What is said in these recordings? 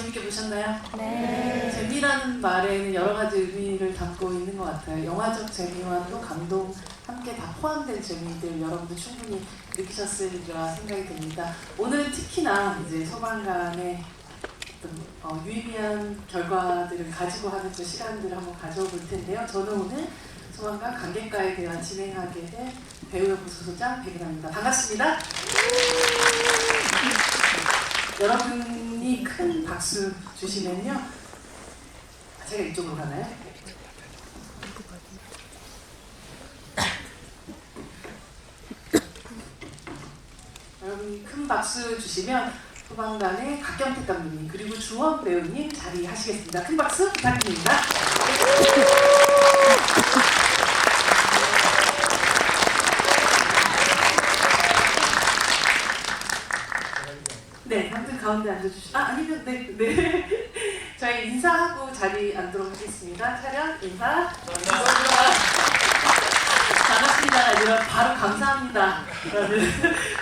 재밌게 보셨나요? 네. 재미라는 말에는 여러 가지 의미를 담고 있는 것 같아요. 영화적 재미와 또 감동 함께 다 포함된 재미들 여러분들 충분히 느끼셨으리라 생각이 듭니다. 오늘은 특히나 이제 소방관의 어떤 유의미한 결과들을 가지고 하는 그 시간들을 한번 가져볼 텐데요. 저는 오늘 소방관 관객과에 대한 진행하게 된 배우연구 소소장 백은하입니다. 반갑습니다. 여러분이 큰 박수 주시면요. 제가 이쪽으로 가나요? 여러분이 큰 박수 주시면 소방관의 박경택 감독님 그리고 주원 배우님 자리하시겠습니다. 큰 박수 부탁드립니다. 네, 아무튼 가운데 앉아주시죠. 아니면 네. 저희 인사하고 자리 앉도록 하겠습니다. 촬영 인사. 반갑습니다가 아니라 바로 감사합니다 라는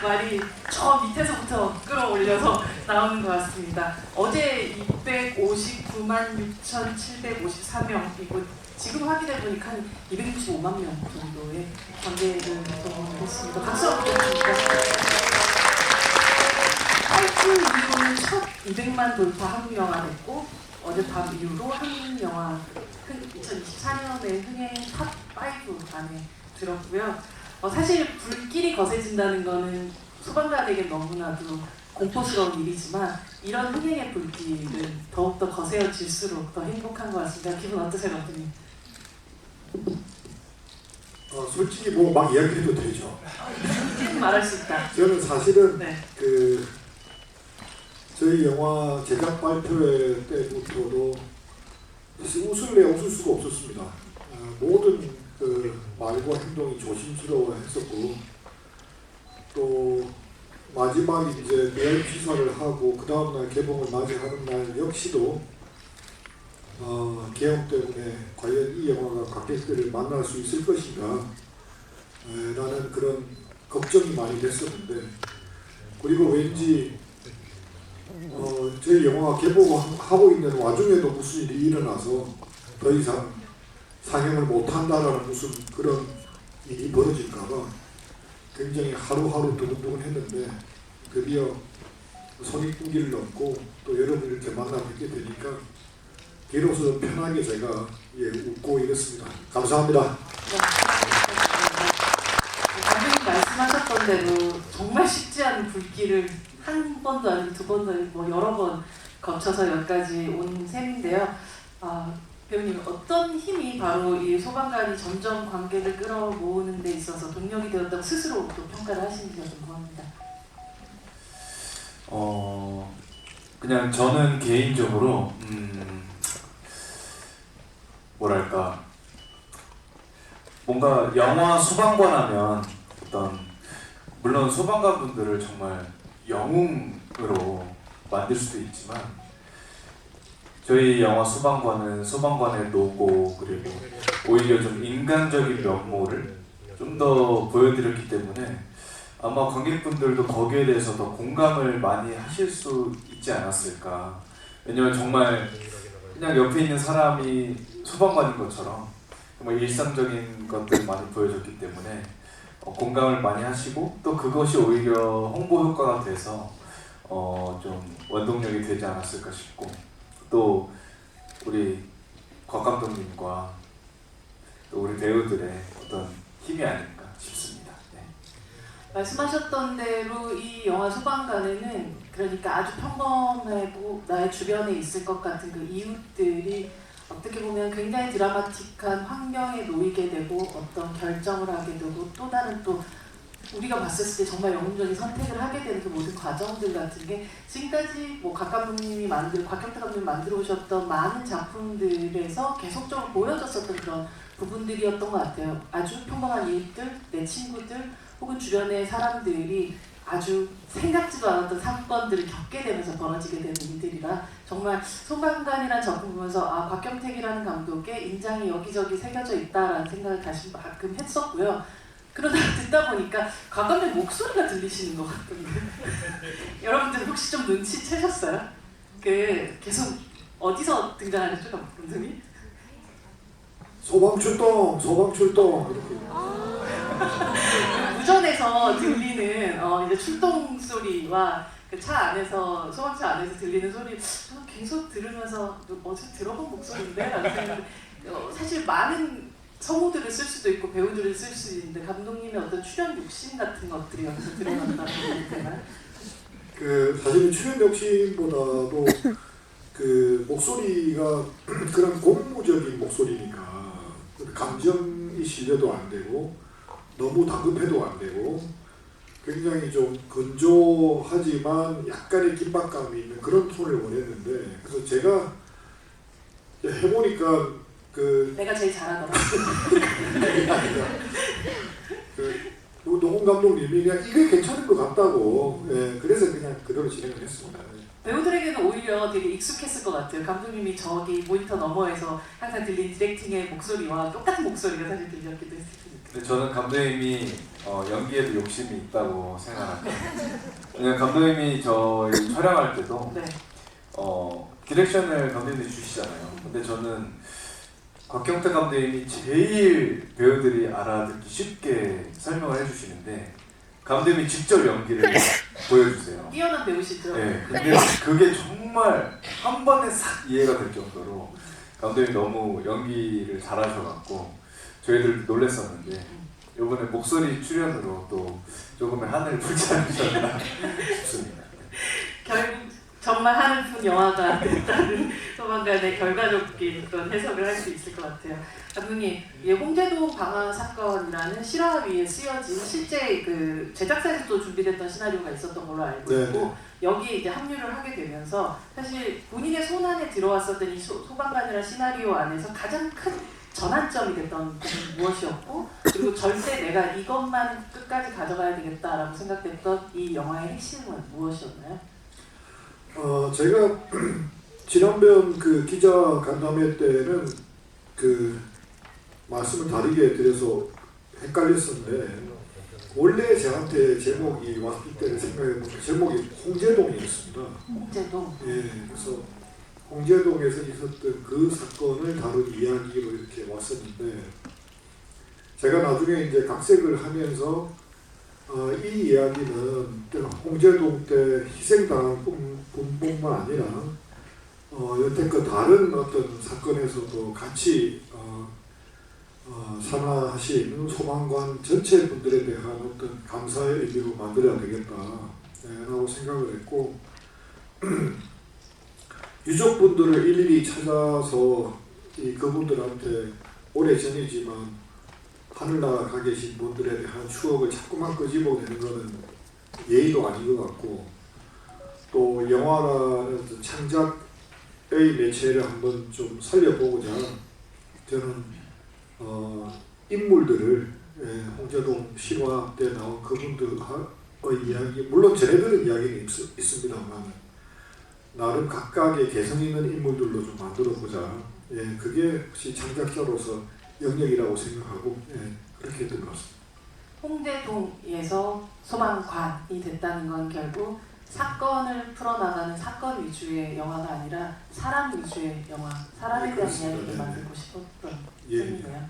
말이 저 밑에서부터 끌어올려서 나오는 것 같습니다. 어제 259만 6,754명이고 지금 확인해보니까 한 265만 명 정도의 관객을 동원했습니다. 박수 한번 부탁드립니다. 타이틀 이후로는 첫 200만 돌파 한국 영화 됐고 어젯밤 이후로 한국 영화 2024년에 흥행 탑5 안에 들었고요. 사실 불길이 거세진다는 거는 소방관에게 너무나도 공포스러운 일이지만 이런 흥행의 불길은 더욱더 거세어질수록 더 행복한 것 같습니다. 기분 어떠세요, 감독님? 솔직히 뭐 막 이야기해도 되죠. 말할 수 있다. 저는 사실은 네. 저희 영화 제작 발표회 때부터도 웃을래 웃을 수가 없었습니다. 모든 말과 행동이 조심스러워했었고 또 마지막에 이제 매일 피사를 하고 그 다음날 개봉을 맞이하는 날 역시도 개영 때문에 과연 이 영화가 관객들을 만날 수 있을 것인가 라는 그런 걱정이 많이 됐었는데 그리고 왠지 저희 영화가 개봉하고 있는 와중에도 무슨 일이 일어나서 더 이상 상영을 못한다라는 무슨 그런 일이 벌어질까봐 굉장히 하루하루 두근두근 했는데 드디어 손익분기를 넘고 또 여러분을 이렇게 만나 뵙게 되니까 비로소 편하게 제가 웃고 이랬습니다. 감사합니다. 네, 감독님 말씀하셨던 대로 정말 쉽지 않은 불길을 한 번도 아니고 두 번도 아니고 여러 번 거쳐서 여기까지 온 셈인데요. 배우님 어떤 힘이 바로 이 소방관이 점점 관객을 끌어모으는 데 있어서 동력이 되었다고 스스로 또 평가를 하시는지가 좀 궁금합니다. 그냥 저는 개인적으로 뭐랄까 뭔가 영화 소방관 하면 물론 소방관 분들을 정말 영웅으로 만들 수도 있지만 저희 영화 소방관은 소방관의 노고 그리고 오히려 좀 인간적인 면모를 좀 더 보여드렸기 때문에 아마 관객분들도 거기에 대해서 더 공감을 많이 하실 수 있지 않았을까. 왜냐면 정말 그냥 옆에 있는 사람이 소방관인 것처럼 정말 일상적인 것들을 많이 보여줬기 때문에 공감을 많이 하시고 또 그것이 오히려 홍보 효과가 돼서 좀 원동력이 되지 않았을까 싶고 또 우리 곽 감독님과 또 우리 배우들의 어떤 힘이 아닐까 싶습니다. 네. 말씀하셨던 대로 이 영화 소방관에는 그러니까 아주 평범하고 나의 주변에 있을 것 같은 그 이웃들이 어떻게 보면 굉장히 드라마틱한 환경에 놓이게 되고 어떤 결정을 하게 되고 또 다른 또 우리가 봤을 때 정말 영웅적인 선택을 하게 되는 그 모든 과정들 같은 게 지금까지 곽 감독님이 곽경택 감독님이 만들어 오셨던 많은 작품들에서 계속적으로 보여졌었던 그런 부분들이었던 것 같아요. 아주 평범한 이웃들, 내 친구들 혹은 주변의 사람들이 아주 생각지도 않았던 사건들을 겪게 되면서 벌어지게 되는 일들이라 정말 소방관이라는 작품 보면서 곽경택이라는 감독의 인장이 여기저기 새겨져 있다라는 생각을 다시 가끔 했었고요. 그러다 듣다 보니까 곽 감독 목소리가 들리시는 것 같던데 여러분들 혹시 좀 눈치채셨어요? 그 계속 어디서 등장하셨죠, 감독님? 소방출동, 소방출동 이렇게. 무전에서 들리는 이제 출동 소리와 그 차 안에서 소방차 안에서 들리는 소리 저는 계속 들으면서 어디서 들어본 목소리인데? 라는 생각을 사실 많은 성우들을 쓸 수도 있고 배우들을 쓸 수 있는데 감독님의 어떤 출연 욕심 같은 것들이 여기서 드러난다고 생각되나요? 그 사실은 출연 욕심보다도 그 목소리가 그런 고무적인 목소리니까 감정이 실려도 안 되고 너무 다급해도 안 되고 굉장히 좀 건조하지만 약간의 긴박감이 있는 그런 톤을 원했는데 그래서 제가 해보니까 그 내가 제일 잘하더라. 그 노홍 감독님이 그냥 이게 괜찮은 것 같다고 그래서 그냥 그대로 진행을 했습니다. 배우들에게는 오히려 되게 익숙했을 것 같아요. 감독님이 저기 모니터 너머에서 항상 들린 디렉팅의 목소리와 똑같은 목소리가 사실 들렸기도 했을 테니까. 근데 저는 감독님이 연기에도 욕심이 있다고 생각합니다. 왜냐면 감독님이 저희 촬영할 때도 네. 디렉션을 감독님이 주시잖아요. 근데 저는 곽경태 감독님이 제일 배우들이 알아듣기 쉽게 설명을 해주시는데 감독님이 직접 연기를 보여주세요. 뛰어난 배우시죠? 네, 근데 그게 정말 한 번에 싹 이해가 될 정도로 감독님이 너무 연기를 잘하셔갖고 저희들 놀랬었는데 이번에 목소리 출연으로 또 조금의 하늘을 풀지 않으셨나 싶습니다. 결국 정말 하늘 푼 영화가 됐다는 소방관의 결과적인 그런 해석을 할 수 있을 것 같아요. 감독님, 이 홍제동 방화 사건이라는 실화 위에 쓰여진 실제 그 제작사에서도 준비됐던 시나리오가 있었던 걸로 알고 있고 네. 여기에 이제 합류를 하게 되면서 사실 본인의 손 안에 들어왔었던 이 소방관이라는 시나리오 안에서 가장 큰 전환점이 됐던 것은 무엇이었고 그리고 절대 내가 이것만 끝까지 가져가야 되겠다라고 생각됐던 이 영화의 핵심은 무엇이었나요? 제가 지난번 그 기자 간담회 때는 그 말씀을 다르게 드려서 헷갈렸었는데 원래 저한테 제목이 왔을 때 생각해보면 제목이 홍제동이었습니다. 홍제동. 예, 그래서 홍제동에서 있었던 그 사건을 다룬 이야기로 이렇게 왔었는데 제가 나중에 이제 각색을 하면서 이 이야기는 홍제동 때 희생당한 뿐만 아니라 여태껏 다른 어떤 사건에서도 같이 산화하신 소방관 전체 분들에 대한 어떤 감사의 의미로 만들어야 되겠다라고 생각을 했고 유족분들을 일일이 찾아서 그분들한테 오래전이지만 하늘나라 가 계신 분들에 대한 추억을 자꾸만 끄집어내는 것은 예의도 아닌 것 같고 또 영화라는 창작의 매체를 한번 좀 살려보고자 저는 인물들을 홍제동 실화 때 나온 그분들의 이야기 물론 전해드린 이야기는 있습니다만 나름 각각의 개성 있는 인물들로 좀 만들어보자 그게 혹시 창작자로서 영역이라고 생각하고 그렇게 했던 것 같습니다. 홍제동에서 소방관이 됐다는 건 결국 사건을 풀어나가는 사건 위주의 영화가 아니라 사람 위주의 영화, 사람에 대한 이야기를 만들고 싶었던 셈이네요.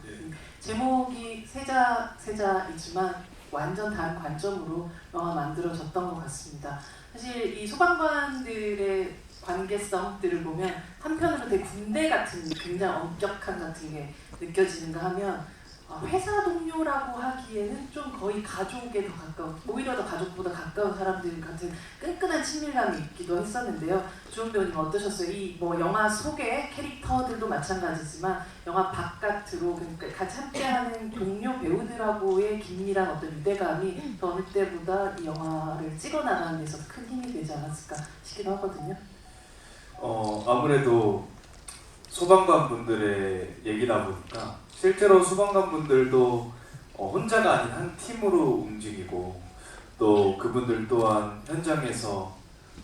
제목이 세자이지만 완전 다른 관점으로 영화 만들어졌던 것 같습니다. 사실 이 소방관들의 관계성들을 보면 한편으로 되게 군대 같은 굉장히 엄격한 같은 게 느껴지는가 하면 회사 동료라고 하기에는 좀 거의 가족에 더 가까운 오히려 더 가족보다 가까운 사람들 같은 끈끈한 친밀감이 있기도 했었는데요. 주은 배우님 어떠셨어요? 이 뭐 영화 속의 캐릭터들도 마찬가지지만 영화 바깥으로 그러니까 같이 함께하는 동료 배우들하고의 긴밀한 어떤 유대감이 더 어느 때보다 이 영화를 찍어나가는 데서 큰 힘이 되지 않았을까 싶기도 하거든요. 아무래도 소방관 분들의 얘기다 보니까 실제로 소방관 분들도 혼자가 아닌 한 팀으로 움직이고 또 그분들 또한 현장에서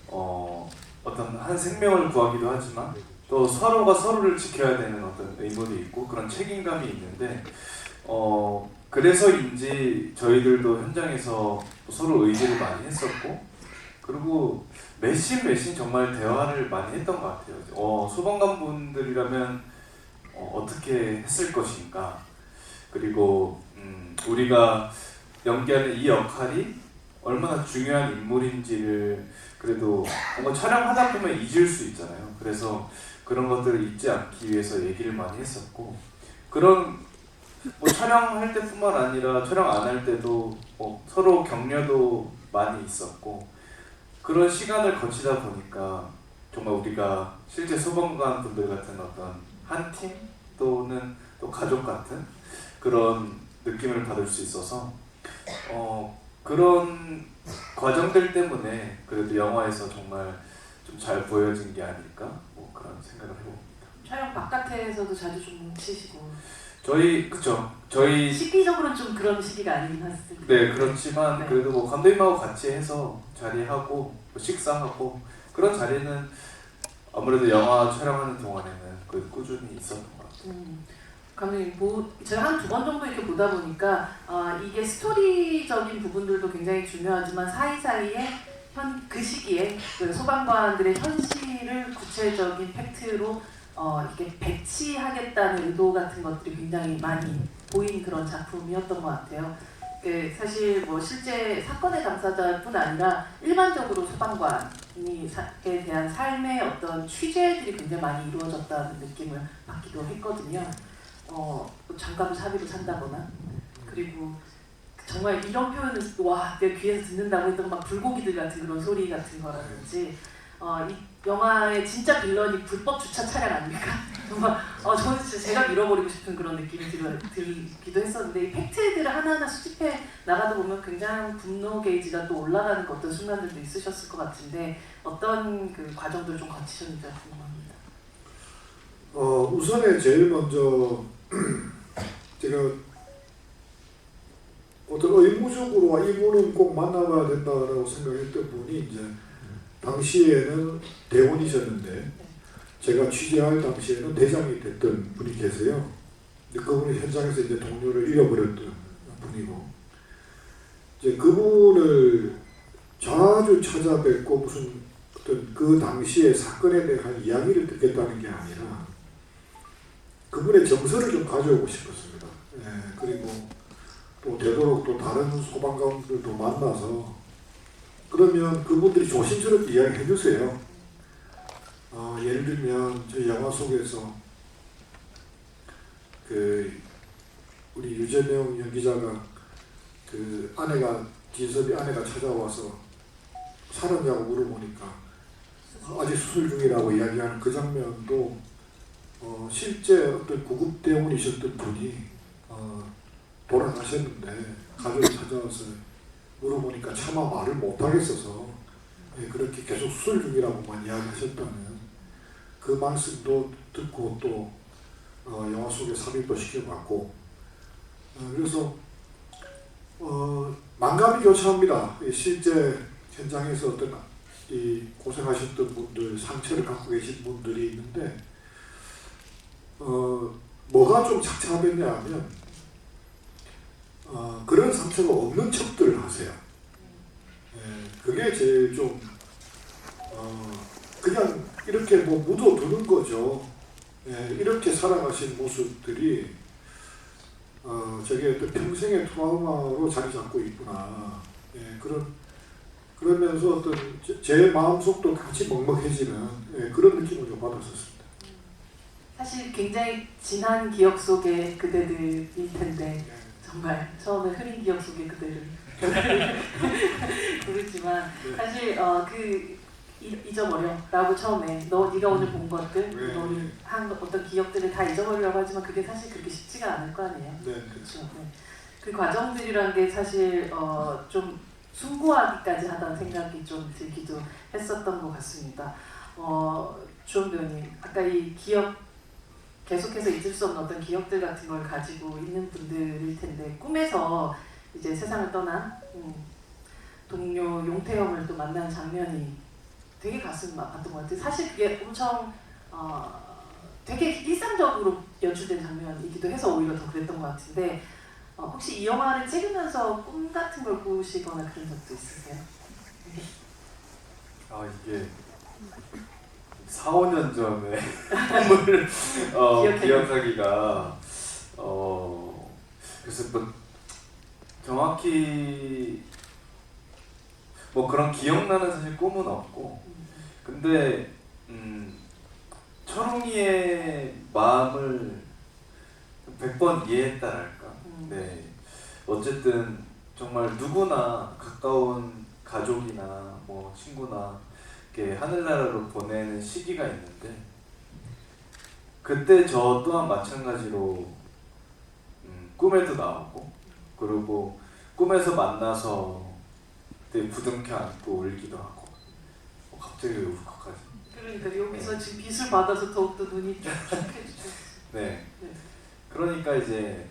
어떤 한 생명을 구하기도 하지만 또 서로가 서로를 지켜야 되는 어떤 의무도 있고 그런 책임감이 있는데 그래서인지 저희들도 현장에서 서로 의지를 많이 했었고 그리고 매신 정말 대화를 많이 했던 것 같아요. 소방관 분들이라면 어떻게 했을 것인가, 그리고 우리가 연기하는 이 역할이 얼마나 중요한 인물인지를 그래도 뭔가 촬영하다 보면 잊을 수 있잖아요. 그래서 그런 것들을 잊지 않기 위해서 얘기를 많이 했었고, 그런 뭐 촬영할 때뿐만 아니라 촬영 안 할 때도 서로 격려도 많이 있었고, 그런 시간을 거치다 보니까 정말 우리가 실제 소방관 분들 같은 어떤 한 팀 또는 또 가족 같은 그런 느낌을 받을 수 있어서 그런 과정들 때문에 그래도 영화에서 정말 좀 잘 보여진 게 아닐까, 뭐 그런 생각을 해봅니다. 촬영 바깥에서도 자주 좀 뭉치시고 저희 시기적으로는 좀 그런 시기가 아니긴 했습니다. 네, 그렇지만 네. 그래도 뭐 감독님하고 같이 해서 자리하고 뭐 식사하고 그런 자리는 아무래도 영화 촬영하는 동안에는 그 꾸준히 있었던 것 같아요. 감독님, 제가 한 2번 정도 이렇게 보다 보니까 이게 스토리적인 부분들도 굉장히 중요하지만 사이사이에 그 시기에 그 소방관들의 현실을 구체적인 팩트로 이렇게 배치하겠다는 의도 같은 것들이 굉장히 많이 보인 그런 작품이었던 것 같아요. 사실 뭐 실제 사건의 당사자뿐 아니라 일반적으로 소방관에 대한 삶의 어떤 취재들이 굉장히 많이 이루어졌다는 느낌을 받기도 했거든요. 장갑을 사비로 산다거나, 그리고 정말 이런 표현을 내 귀에서 듣는다고 했던 막 불고기들 같은 그런 소리 같은 거라든지, 이 영화의 진짜 빌런이 불법 주차 차량 아닙니까? 정말 저는 진짜 제가 밀어버리고 싶은 그런 느낌이 들기도 했었는데, 이 팩트들을 하나하나 수집해 나가다 보면 굉장히 분노 게이지가 또 올라가는 어떤 순간들도 있으셨을 것 같은데, 어떤 그 과정들을 좀 거치셨는지 궁금합니다. 우선에 제일 먼저 제가 어떤 의무적으로 이분은 꼭 만나봐야 된다라고 생각했던 분이 이제 당시에는 대원이셨는데 제가 취재할 당시에는 대장이 됐던 분이 계세요. 근데 그분이 현장에서 이제 동료를 잃어버렸던 분이고, 이제 그분을 자주 찾아뵙고 무슨 어떤 그 당시의 사건에 대한 이야기를 듣겠다는 게 아니라 그분의 정서를 좀 가져오고 싶었습니다. 그리고 또 되도록 또 다른 소방관들도 만나서, 그러면 그분들이 조심스럽게 이야기해 주세요. 예를 들면 저희 영화 속에서 우리 유재명 연기자가 진섭이 아내가 찾아와서 살았냐고 물어보니까 아직 수술 중이라고 이야기하는 그 장면도 실제 어떤 구급 대원이셨던 분이 돌아가셨는데 가족이 찾아와서 물어보니까 차마 말을 못하겠어서 그렇게 계속 수술 중이라고만 이야기하셨다는 그 말씀도 듣고 또 영화 속에 삽입도 시켜봤고, 그래서 만감이 교차합니다. 실제 현장에서 어떤 이 고생하셨던 분들, 상처를 갖고 계신 분들이 있는데 뭐가 좀 착잡했냐 하면 그런 상처가 없는 척들을 하세요. 그게 제일 좀 그냥 이렇게 뭐 묻어두는 거죠. 이렇게 살아가신 모습들이 저게 어떤 평생의 트라우마로 자리 잡고 있구나. 그러면서 어떤 제 마음속도 같이 먹먹해지는 그런 느낌을 좀 받았었습니다. 사실 굉장히 진한 기억 속의 그대들일 텐데, 정말 처음에 흐린 기억 속의 그대를 부르지만 사실 잊어버려라고 처음에 네가 오늘 본 것들, 너는 한 어떤 기억들을 다 잊어버리려고 하지만 그게 사실 그렇게 쉽지가 않을 거 아니에요. 그렇죠. 네. 그 과정들이란 게 사실 좀 숭고하기까지 하다는 생각이 좀 들기도 했었던 것 같습니다. 주원 배우님, 아까 이 기억, 계속해서 잊을 수 없는 어떤 기억들 같은 걸 가지고 있는 분들일 텐데, 꿈에서 이제 세상을 떠난 동료 용태형을 또 만나는 장면이 되게 가슴 아팠던 것 같아요. 사실 그게 엄청 되게 일상적으로 연출된 장면이기도 해서 오히려 더 그랬던 것 같은데, 혹시 이 영화를 찍으면서 꿈 같은 걸 꾸시거나 그런 적도 있으세요? 아 이게 4, 5년 전에 꿈을 기억하기가 그래서 뭐 정확히 뭐 그런 기억나는 사실 꿈은 없고 근데 철웅이의 마음을 100번 이해했다랄까. 네. 어쨌든 정말 누구나 가까운 가족이나 뭐 친구나 이렇게 하늘나라로 보내는 시기가 있는데 그때 저 또한 마찬가지로 꿈에도 나오고 그리고 꿈에서 만나서 되게 부둥켜 안고 울기도 하고 갑자기 왜 울컥하지? 그러니까 여기서 지금 빛을 받아서 더욱더 눈이 좀 촉촉해지죠. 네. 네. 그러니까 이제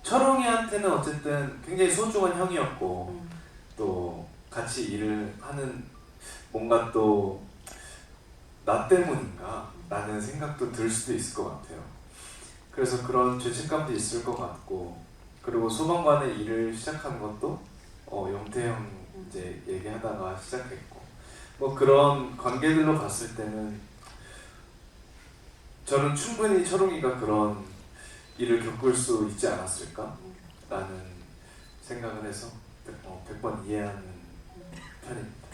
철웅이한테는 어쨌든 굉장히 소중한 형이었고 또 같이 일을 하는 뭔가 또 나 때문인가 라는 생각도 들 수도 있을 것 같아요. 그래서 그런 죄책감도 있을 것 같고 그리고 소방관의 일을 시작한 것도 영태 형 이제 얘기하다가 시작했고 뭐 그런 관계들로 봤을 때는 저는 충분히 철웅이가 그런 일을 겪을 수 있지 않았을까 라는 생각을 해서 100번 이해하는 편입니다.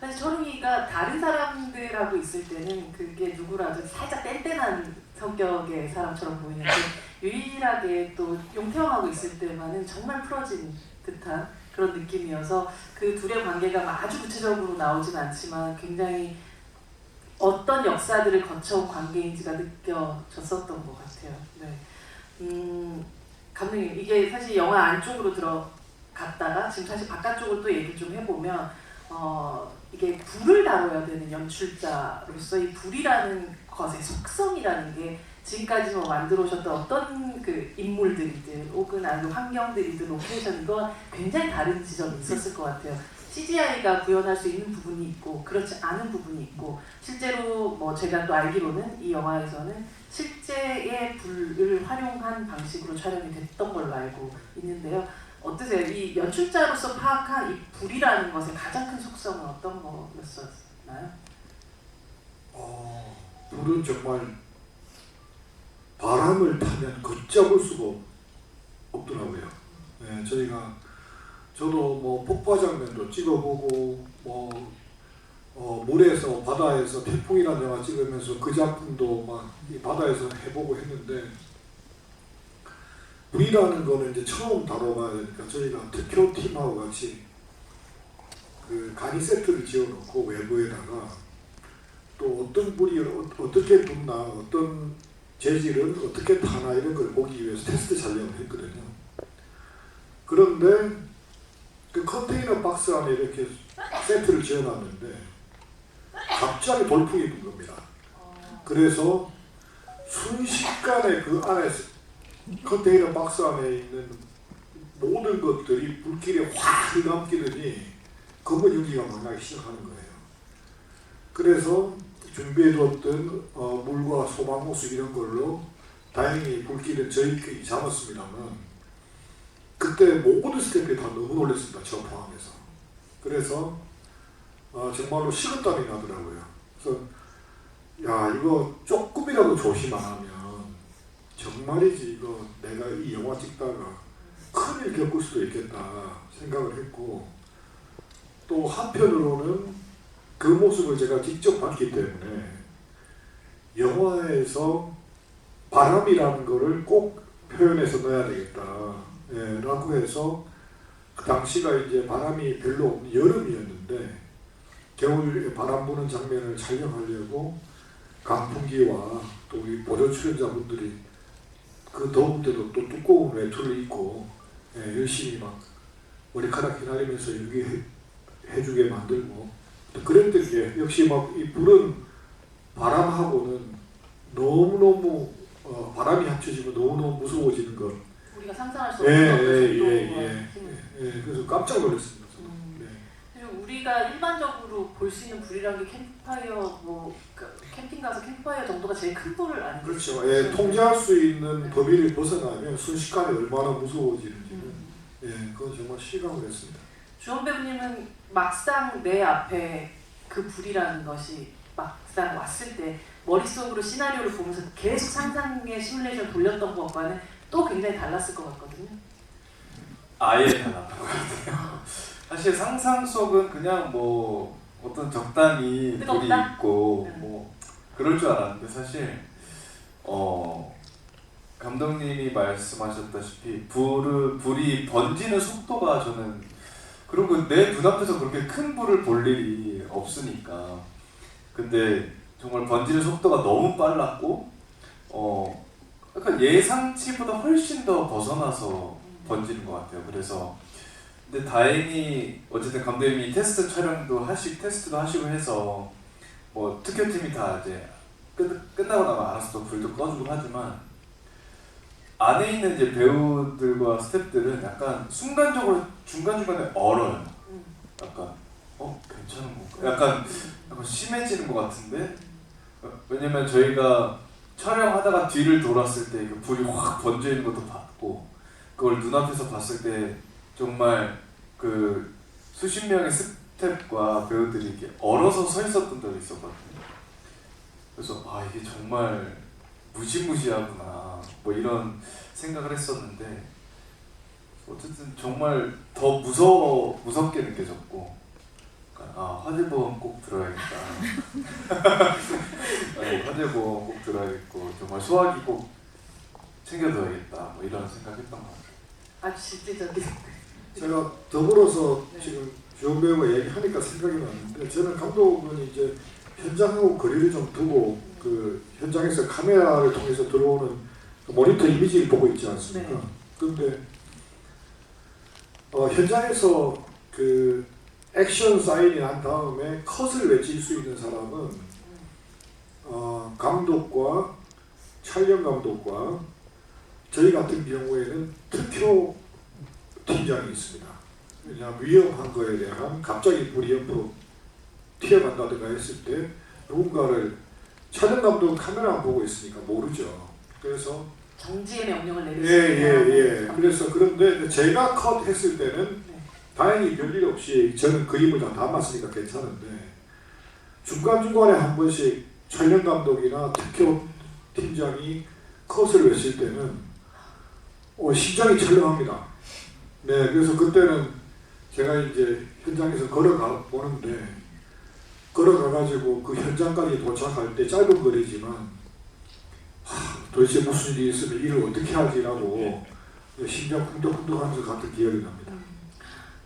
사실 철웅이가 다른 사람들하고 있을 때는 그게 누구라도 살짝 뗀뗀한 성격의 사람처럼 보이는데 유일하게 또 용태형하고 있을 때만은 정말 풀어진 듯한 그런 느낌이어서 그 둘의 관계가 아주 구체적으로 나오진 않지만 굉장히 어떤 역사들을 거쳐온 관계인지가 느껴졌었던 것 같아요. 네. 감독님 이게 사실 영화 안쪽으로 들어갔다가 지금 사실 바깥쪽으로 또 얘기 좀 해보면 이게 불을 다뤄야 되는 연출자로서 이 불이라는 것의 속성이라는 게 지금까지 뭐 만들어 오셨던 어떤 그 인물들이든 혹은 아니면 환경들이든 로케이션 이건 굉장히 다른 지점이 있었을 것 같아요. CGI가 구현할 수 있는 부분이 있고 그렇지 않은 부분이 있고 실제로 뭐 제가 또 알기로는 이 영화에서는 실제의 불을 활용한 방식으로 촬영이 됐던 걸로 알고 있는데요. 어떠세요? 이 연출자로서 파악한 이 불이라는 것의 가장 큰 속성은 어떤 거였었나요? 불은 정말 바람을 타면 걷잡을 수가 없더라고요. 네, 저도 뭐 폭파 장면도 찍어보고 물에서 바다에서 태풍이라는 영화 찍으면서 그 작품도 막 이 바다에서 해보고 했는데 불이라는 거는 이제 처음 다뤄봐야 되니까 저희가 특효팀하고 같이 그 간이 세트를 지어놓고 외부에다가 또 어떤 불이 어떻게 붙나 어떤 재질은 어떻게 타나 이런 걸 보기 위해서 테스트 촬영을 했거든요. 그런데 그 컨테이너 박스 안에 이렇게 세트를 지어놨는데 갑자기 돌풍이 분 겁니다. 그래서 순식간에 그 안에 컨테이너 박스 안에 있는 모든 것들이 불길에 확 휘감기더니 검은 연기가 막 나기 시작하는 거예요. 그래서 준비해뒀던 물과 소방호수 이런 걸로 다행히 불길은 저희끼리 잡았습니다만 그때 모든 스태프들이 다 너무 놀랐습니다. 저 포함해서. 그래서 정말로 식은땀이 나더라고요. 그래서 야 이거 조금이라도 조심 안 하면 정말이지 이거 내가 이 영화 찍다가 큰일 겪을 수도 있겠다 생각을 했고 또 한편으로는 그 모습을 제가 직접 봤기 때문에 영화에서 바람이라는 거를 꼭 표현해서 넣어야 되겠다 라고 해서 그 당시가 이제 바람이 별로 없는 여름이었는데 겨울에 바람 부는 장면을 촬영하려고 강풍기와 또 우리 보조 출연자분들이 그 더운 때도 또 두꺼운 외투를 입고 열심히 막 머리카락 휘날리면서 연기해주게 만들고 그랬던 게 역시 막 이 불은 바람하고는 너무너무 바람이 합쳐지면 너무너무 무서워지는 것. 우리가 상상할 수 없는 그래서 깜짝 놀랐습니다. 그리고 우리가 일반적으로 볼 수 있는 불이라는 게 캠프파이어 캠핑 가서 캠프파이어 정도가 제일 큰 불을 아니겠어요? 그렇죠. 통제할 수 있는 범위를 벗어나면 순식간에 얼마나 무서워지는지는 그건 정말 실감을 했습니다. 주원 배우님은 막상 내 앞에 그 불이라는 것이 막상 왔을 때 머릿속으로 시나리오를 보면서 계속 상상의 시뮬레이션 돌렸던 것과는 또 굉장히 달랐을 것 같거든요. 아예 달랐던 것 같아요. 사실 상상 속은 그냥 뭐 어떤 적당히 불이 뜨겁다? 있고 뭐 그럴 줄 알았는데 사실 감독님이 말씀하셨다시피 불이 번지는 속도가 저는 그리고 내 눈앞에서 그렇게 큰 불을 볼 일이 없으니까 근데 정말 번지는 속도가 너무 빨랐고 약간 예상치보다 훨씬 더 벗어나서 번지는 것 같아요. 그래서 근데 다행히 어쨌든 감독님이 테스트도 하시고 해서 뭐 특효팀이 다 이제 끝나고 나면 알아서 또 불도 꺼주고 하지만 안에 있는 이제 배우들과 스태프들은 약간 순간적으로 중간중간에 얼어요. 약간 괜찮은 건가? 약간 심해지는 것 같은데 왜냐면 저희가 촬영하다가 뒤를 돌았을 때 그 불이 확 번져 있는 것도 봤고 그걸 눈앞에서 봤을 때 정말 그 수십 명의 스태프과 배우들이 이렇게 얼어서 서 있었던 적이 있었거든요. 그래서 이게 정말 무시무시하구나 뭐 이런 생각을 했었는데 어쨌든 정말 더 무섭게 느껴졌고 화재보험 꼭 들어야겠다. 화재보험 꼭 들어야겠고 정말 소화기 꼭 챙겨둬야겠다 뭐 이런 생각했던 것 같아요. 아주 실질적인. 제가 더불어서 네. 지금 주연 배우가 얘기하니까 생각이 나는데 저는 감독은 이제 현장하고 거리를 좀 두고 그 현장에서 카메라를 통해서 들어오는 그 모니터 이미지를 보고 있지 않습니까? 네. 그런데 현장에서 그 액션 사인이 난 다음에 컷을 외칠 수 있는 사람은 감독과 촬영 감독과 저희 같은 경우에는 특효 팀장이 있습니다. 왜냐하면 위험한 거에 대한 갑자기 불이 옆으로 튀어간다든가 했을 때 누군가를 촬영 감독은 카메라 보고 있으니까 모르죠. 그래서 정지의 명령을 내릴 수 있는 예. 그래서 그런데 제가 컷 했을 때는 다행히 별일 없이 저는 그림을 다 담았으니까 괜찮은데 중간중간에 한 번씩 촬영 감독이나 특효 팀장이 컷을 외칠 때는 심장이 철렁합니다. 네, 그래서 그때는 제가 이제 현장에서 걸어가 보는데 걸어가가지고 그 현장까지 도착할 때 짧은 거리지만 도대체 무슨 일이 있으면 일을 어떻게 하지라고 심장 쿵덕쿵덕하면서 갔던 기억이 납니다.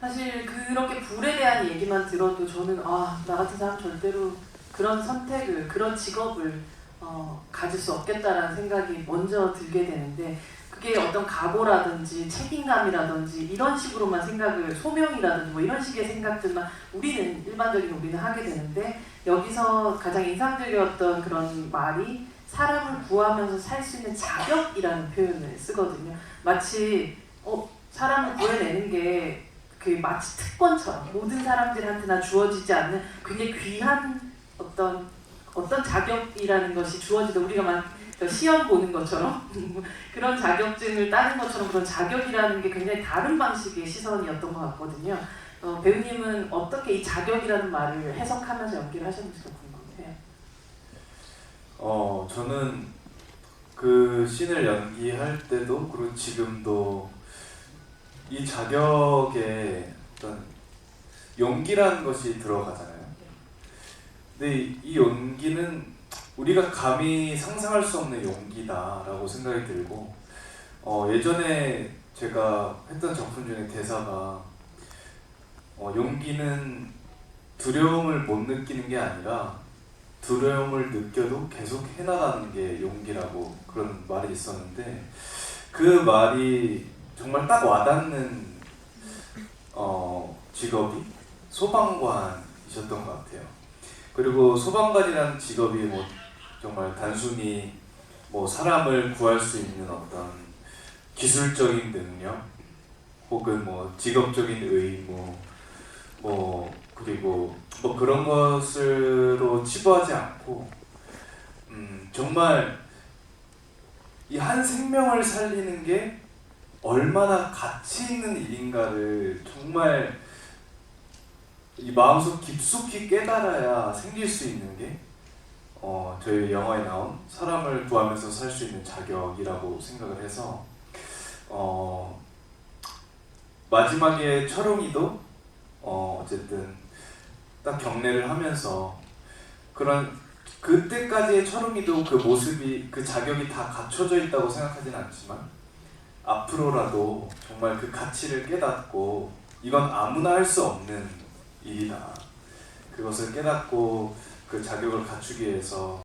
사실 그렇게 불에 대한 얘기만 들어도 저는 나 같은 사람 절대로 그런 선택을, 그런 직업을 가질 수 없겠다라는 생각이 먼저 들게 되는데 그게 어떤 각오라든지 책임감이라든지 이런 식으로만 생각을 소명이라든지 뭐 이런 식의 생각들만 일반적인 우리는 하게 되는데 여기서 가장 인상적이었던 그런 말이 사람을 구하면서 살 수 있는 자격이라는 표현을 쓰거든요. 마치 사람을 구해내는 게 마치 특권처럼 모든 사람들한테나 주어지지 않는 굉장히 귀한 어떤 자격이라는 것이 주어지다 우리가 시험 보는 것처럼 그런 자격증을 따는 것처럼 그런 자격이라는 게 굉장히 다른 방식의 시선이었던 것 같거든요. 배우님은 어떻게 이 자격이라는 말을 해석하면서 연기를 하셨는지가 궁금해요. 저는 그 씬을 연기할 때도 그리고 지금도 이 자격에 어떤 용기라는 것이 들어가잖아요. 근데 이 용기는 우리가 감히 상상할 수 없는 용기다라고 생각이 들고 예전에 제가 했던 작품 중에 대사가 용기는 두려움을 못 느끼는 게 아니라 두려움을 느껴도 계속 해나가는 게 용기라고 그런 말이 있었는데 그 말이 정말 딱 와닿는 직업이 소방관이셨던 것 같아요. 그리고 소방관이라는 직업이 뭐 정말 단순히 뭐 사람을 구할 수 있는 어떤 기술적인 능력 혹은 뭐 직업적인 의무 그리고 뭐 그런 것으로 치부하지 않고 정말 이 한 생명을 살리는 게 얼마나 가치 있는 일인가를 정말 이 마음속 깊숙이 깨달아야 생길 수 있는 게 저희 영화에 나온 사람을 구하면서 살 수 있는 자격이라고 생각을 해서 마지막에 철웅이도 어쨌든 딱 경례를 하면서 그런 그때까지의 철웅이도 그 모습이 그 자격이 다 갖춰져 있다고 생각하진 않지만 앞으로라도 정말 그 가치를 깨닫고 이건 아무나 할 수 없는 일이다. 그것을 깨닫고 그 자격을 갖추기 위해서